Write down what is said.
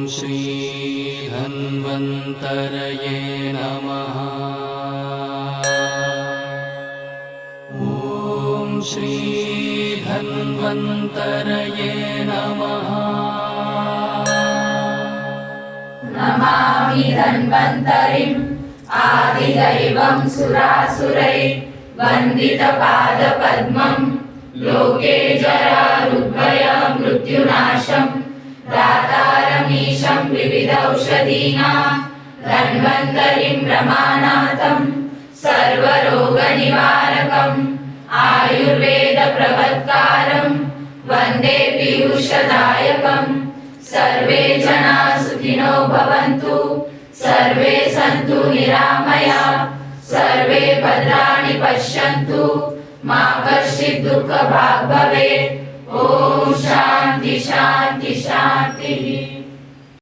श्री धन्वन्तरये नमः। ॐ श्री धन्वन्तरये नमः। नमामि धन्वन्तरिम् आदिदैवं सुरासुरैः वन्दितपादपद्मं लोके जरारुग्भयं मृत्युनाशं दातारमीशं विविधौषधीनां धन्वन्तरिं रमानाथं सर्वरोगनिवारकम् आयुर्वेदप्रवत्कारं वन्दे पीयूषदायकम्। सर्वे जना सुखिनो भवन्तु, सर्वे सन्तु निरामया, सर्वे भद्राणि पश्यन्तु, मा कश्चित् दुःखभाग् भवेत्। ॐ शान्ति शान्ति शान्तिः।